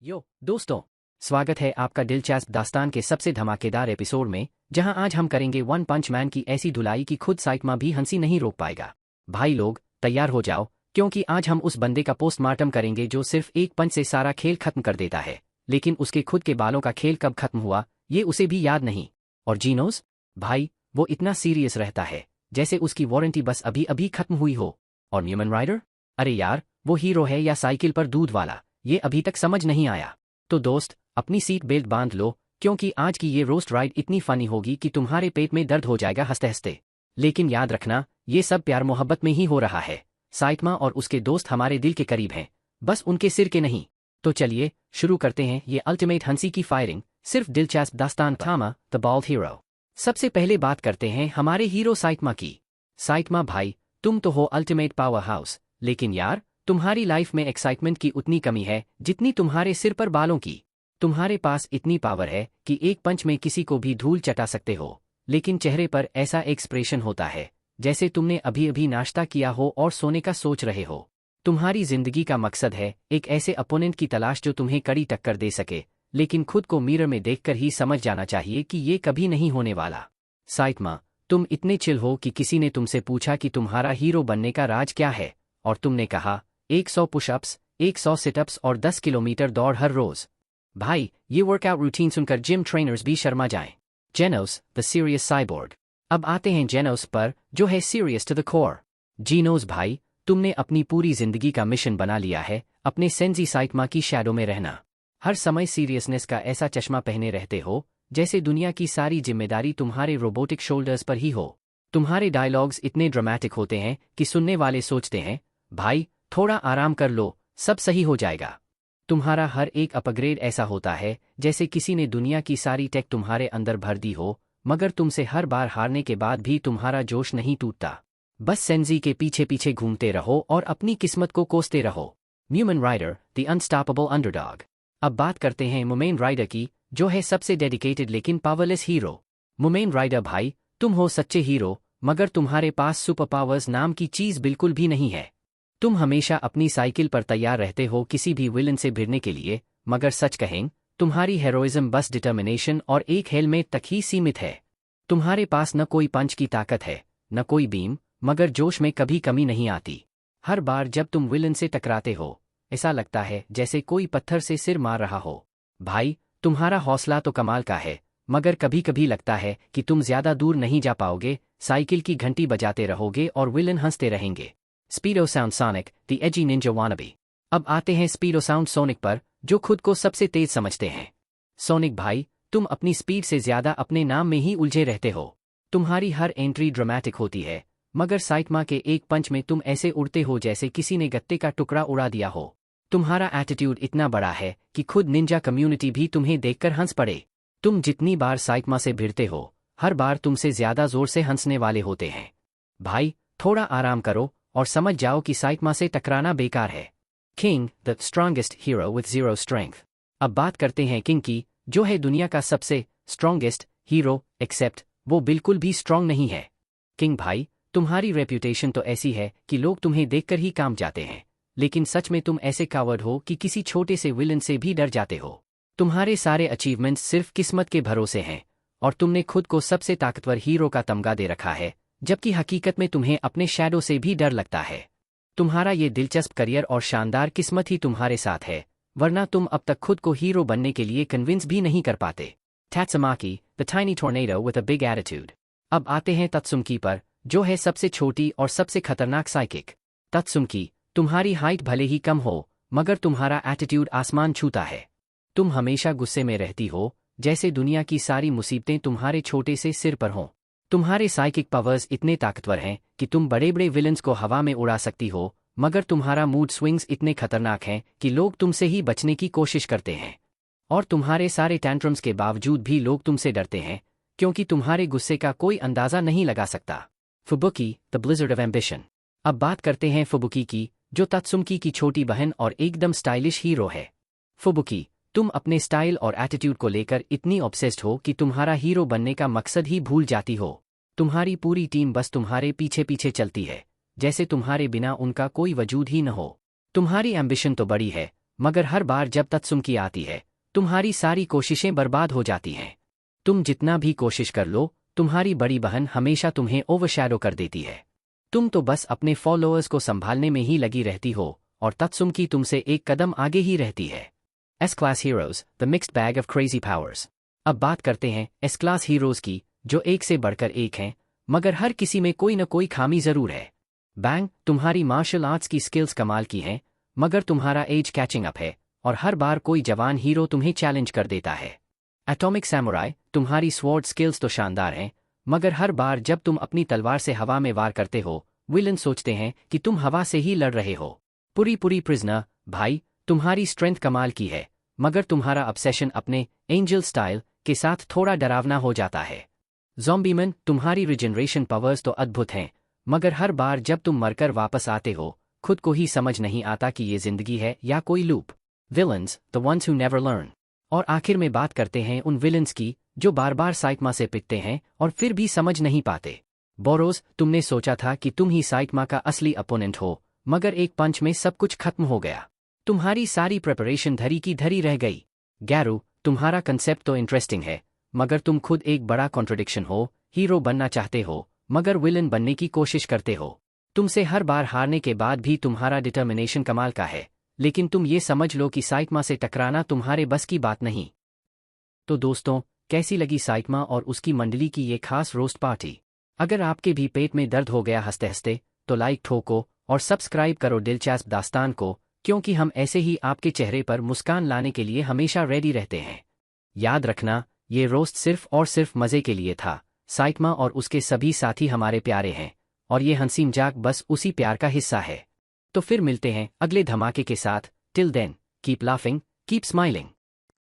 यो दोस्तों, स्वागत है आपका दिलचस्प दास्तान के सबसे धमाकेदार एपिसोड में, जहां आज हम करेंगे वन पंच मैन की ऐसी धुलाई कि खुद साइटमा भी हंसी नहीं रोक पाएगा। भाई लोग तैयार हो जाओ, क्योंकि आज हम उस बंदे का पोस्टमार्टम करेंगे जो सिर्फ एक पंच से सारा खेल खत्म कर देता है, लेकिन उसके खुद के बालों का खेल कब खत्म हुआ ये उसे भी याद नहीं। और जीनोस भाई, वो इतना सीरियस रहता है जैसे उसकी वारंटी बस अभी अभी खत्म हुई हो। और न्यूमन राइडर, अरे यार वो हीरो है या साइकिल पर दूध वाला, ये अभी तक समझ नहीं आया। तो दोस्त अपनी सीट बेल्ट बांध लो, क्योंकि आज की ये रोस्ट राइड इतनी फनी होगी कि तुम्हारे पेट में दर्द हो जाएगा हंसते हंसते। लेकिन याद रखना, ये सब प्यार मोहब्बत में ही हो रहा है। साइटमा और उसके दोस्त हमारे दिल के करीब हैं, बस उनके सिर के नहीं। तो चलिए शुरू करते हैं ये अल्टीमेट हंसी की फायरिंग, सिर्फ दिलचस्प दास्तान थामा द बाल्ड हीरो। सबसे पहले बात करते हैं हमारे हीरो साइटमा की। साइटमा भाई, तुम तो हो अल्टीमेट पावर हाउस, लेकिन यार तुम्हारी लाइफ में एक्साइटमेंट की उतनी कमी है जितनी तुम्हारे सिर पर बालों की। तुम्हारे पास इतनी पावर है कि एक पंच में किसी को भी धूल चटा सकते हो, लेकिन चेहरे पर ऐसा एक्सप्रेशन होता है जैसे तुमने अभी अभी नाश्ता किया हो और सोने का सोच रहे हो। तुम्हारी जिंदगी का मकसद है एक ऐसे अपोनेंट की तलाश जो तुम्हें कड़ी टक्कर दे सके, लेकिन खुद को मिरर में देखकर ही समझ जाना चाहिए कि ये कभी नहीं होने वाला। साइटमा, तुम इतने चिल हो कि किसी ने तुमसे पूछा कि तुम्हारा हीरो बनने का राज क्या है, और तुमने कहा 100 पुशअप्स, 100 सिटअप्स और 10 किलोमीटर दौड़ हर रोज। भाई, ये वर्कआउट रूटीन सुनकर जिम ट्रेनर्स भी शर्मा जाएं। जेनोस द सीरियस साइबोर्ग। अब आते हैं जेनोस पर, जो है सीरियस टू द कोर। जीनोस भाई, तुमने अपनी पूरी जिंदगी का मिशन बना लिया है अपने सेंजी साइटमा की शैडो में रहना। हर समय सीरियसनेस का ऐसा चश्मा पहने रहते हो जैसे दुनिया की सारी जिम्मेदारी तुम्हारे रोबोटिक शोल्डर्स पर ही हो। तुम्हारे डायलॉग्स इतने ड्रामेटिक होते हैं कि सुनने वाले सोचते हैं, भाई थोड़ा आराम कर लो, सब सही हो जाएगा। तुम्हारा हर एक अपग्रेड ऐसा होता है जैसे किसी ने दुनिया की सारी टेक तुम्हारे अंदर भर दी हो, मगर तुमसे हर बार हारने के बाद भी तुम्हारा जोश नहीं टूटता। बस सेंजी के पीछे पीछे घूमते रहो और अपनी किस्मत को कोसते रहो। Newman rider the unstoppable underdog. अब बात करते हैं मुमेन राइडर की, जो है सबसे डेडिकेटेड लेकिन पावरलेस हीरो। मुमेन राइडर भाई, तुम हो सच्चे हीरो, मगर तुम्हारे पास सुपर पावर्स नाम की चीज बिल्कुल भी नहीं है। तुम हमेशा अपनी साइकिल पर तैयार रहते हो किसी भी विलन से भिड़ने के लिए, मगर सच कहें तुम्हारी हेरोइज्म बस डिटर्मिनेशन और एक हेलमेट तक ही सीमित है। तुम्हारे पास न कोई पंच की ताकत है, न कोई बीम, मगर जोश में कभी कमी नहीं आती। हर बार जब तुम विलन से टकराते हो, ऐसा लगता है जैसे कोई पत्थर से सिर मार रहा हो। भाई, तुम्हारा हौसला तो कमाल का है, मगर कभी कभी लगता है कि तुम ज्यादा दूर नहीं जा पाओगे। साइकिल की घंटी बजाते रहोगे और विलन हंसते रहेंगे। Speedo sound Sonic the edgy ninja wannabe. अब आते हैं स्पीडो साउंड सोनिक पर, जो खुद को सबसे तेज समझते हैं। सोनिक भाई, तुम अपनी स्पीड से ज्यादा अपने नाम में ही उलझे रहते हो। तुम्हारी हर एंट्री ड्रामेटिक होती है, मगर साइटमा के एक पंच में तुम ऐसे उड़ते हो जैसे किसी ने गत्ते का टुकड़ा उड़ा दिया हो। तुम्हारा एटीट्यूड इतना बड़ा है कि खुद निंजा कम्युनिटी भी तुम्हें देखकर हंस पड़े। तुम जितनी बार साइटमा से भिड़ते हो, हर बार तुमसे ज्यादा जोर से हंसने वाले होते हैं। भाई, थोड़ा आराम करो और समझ जाओ कि साइटमा से टकराना बेकार है। King the strongest hero with zero strength. अब बात करते हैं किंग की, जो है दुनिया का सबसे स्ट्रांगेस्ट हीरो, एक्सेप्ट वो बिल्कुल भी स्ट्रांग नहीं है। किंग भाई, तुम्हारी रेप्यूटेशन तो ऐसी है कि लोग तुम्हें देखकर ही कांप जाते हैं, लेकिन सच में तुम ऐसे कावर्ड हो कि किसी छोटे से विलन से भी डर जाते हो। तुम्हारे सारे अचीवमेंट्स सिर्फ किस्मत के भरोसे हैं, और तुमने खुद को सबसे ताकतवर हीरो का तमगा दे रखा है, जबकि हकीकत में तुम्हें अपने शैडो से भी डर लगता है। तुम्हारा ये दिलचस्प करियर और शानदार किस्मत ही तुम्हारे साथ है, वरना तुम अब तक खुद को हीरो बनने के लिए कन्विंस भी नहीं कर पाते। Tatsumaki the tiny tornado with a big attitude. अब आते हैं तत्सुमकी पर, जो है सबसे छोटी और सबसे खतरनाक साइकिक। तत्सुमकी, तुम्हारी हाइट भले ही कम हो, मगर तुम्हारा एटीट्यूड आसमान छूता है। तुम हमेशा गुस्से में रहती हो, जैसे दुनिया की सारी मुसीबतें तुम्हारे छोटे से सिर पर हों। तुम्हारे साइकिक पावर्स इतने ताकतवर हैं कि तुम बड़े बड़े विलन्स को हवा में उड़ा सकती हो, मगर तुम्हारा मूड स्विंग्स इतने खतरनाक हैं कि लोग तुमसे ही बचने की कोशिश करते हैं। और तुम्हारे सारे टैंट्रम्स के बावजूद भी लोग तुमसे डरते हैं, क्योंकि तुम्हारे गुस्से का कोई अंदाजा नहीं लगा सकता। फुबुकी द ब्लिज़र्ड ऑफ एम्बिशन। अब बात करते हैं फुबुकी की, जो तत्सुमकी की छोटी बहन और एकदम स्टाइलिश हीरो है। फुबुकी, तुम अपने स्टाइल और एटीट्यूड को लेकर इतनी ऑब्सेस्ड हो कि तुम्हारा हीरो बनने का मकसद ही भूल जाती हो। तुम्हारी पूरी टीम बस तुम्हारे पीछे पीछे चलती है, जैसे तुम्हारे बिना उनका कोई वजूद ही न हो। तुम्हारी एम्बिशन तो बड़ी है, मगर हर बार जब तत्सुम की आती है तुम्हारी सारी कोशिशें बर्बाद हो जाती हैं। तुम जितना भी कोशिश कर लो तुम्हारी बड़ी बहन हमेशा तुम्हें ओवरशैडो कर देती है। तुम तो बस अपने फॉलोअर्स को संभालने में ही लगी रहती हो और तत्सुम की तुमसे एक कदम आगे ही रहती है। S class heroes the mixed bag of crazy powers. अब बात करते हैं एस क्लास हीरोज की, जो एक से बढ़कर एक हैं, मगर हर किसी में कोई न कोई खामी जरूर है। बैंग, तुम्हारी मार्शल आर्ट्स की स्किल्स कमाल की हैं, मगर तुम्हारा एज कैचिंग अप है और हर बार कोई जवान हीरो तुम्हें चैलेंज कर देता है। एटॉमिक सैमुराई, तुम्हारी स्वॉर्ड स्किल्स तो शानदार हैं, मगर हर बार जब तुम अपनी तलवार से हवा में वार करते हो विलन सोचते हैं कि तुम हवा से ही लड़ रहे हो। पूरी प्रिजनर, भाई तुम्हारी स्ट्रेंथ कमाल की है, मगर तुम्हारा ऑब्सेशन अपने एंजल स्टाइल के साथ थोड़ा डरावना हो जाता है। ज़ॉम्बीमैन, तुम्हारी रिजनरेशन पावर्स तो अद्भुत हैं, मगर हर बार जब तुम मरकर वापस आते हो खुद को ही समझ नहीं आता कि ये जिंदगी है या कोई loop. Villains, the ones who never learn. और आखिर में बात करते हैं उन विलन्स की जो बार बार साइकमा से पिटते हैं और फिर भी समझ नहीं पाते। बोरोस, तुमने सोचा था कि तुम ही साइकमा का असली अपोनेंट हो, मगर एक पंच में सब कुछ खत्म हो गया। तुम्हारी सारी प्रिपरेशन धरी की धरी रह गई। गैरू, तुम्हारा कंसेप्ट तो इंटरेस्टिंग है, मगर तुम खुद एक बड़ा कॉन्ट्रडिक्शन हो। हीरो बनना चाहते हो मगर विलन बनने की कोशिश करते हो। तुमसे हर बार हारने के बाद भी तुम्हारा डिटर्मिनेशन कमाल का है, लेकिन तुम ये समझ लो कि साइकमा से टकराना तुम्हारे बस की बात नहीं। तो दोस्तों, कैसी लगी साइकमा और उसकी मंडली की ये खास रोस्ट पार्टी? अगर आपके भी पेट में दर्द हो गया हंसते हंसते तो लाइक ठोको और सब्सक्राइब करो दिलचस्प दास्तान को, क्योंकि हम ऐसे ही आपके चेहरे पर मुस्कान लाने के लिए हमेशा रेडी रहते हैं। याद रखना, ये रोस्ट सिर्फ और सिर्फ मजे के लिए था। साइकमा और उसके सभी साथी हमारे प्यारे हैं और ये हंसी मजाक बस उसी प्यार का हिस्सा है। तो फिर मिलते हैं अगले धमाके के साथ। Till then, keep laughing, keep smiling.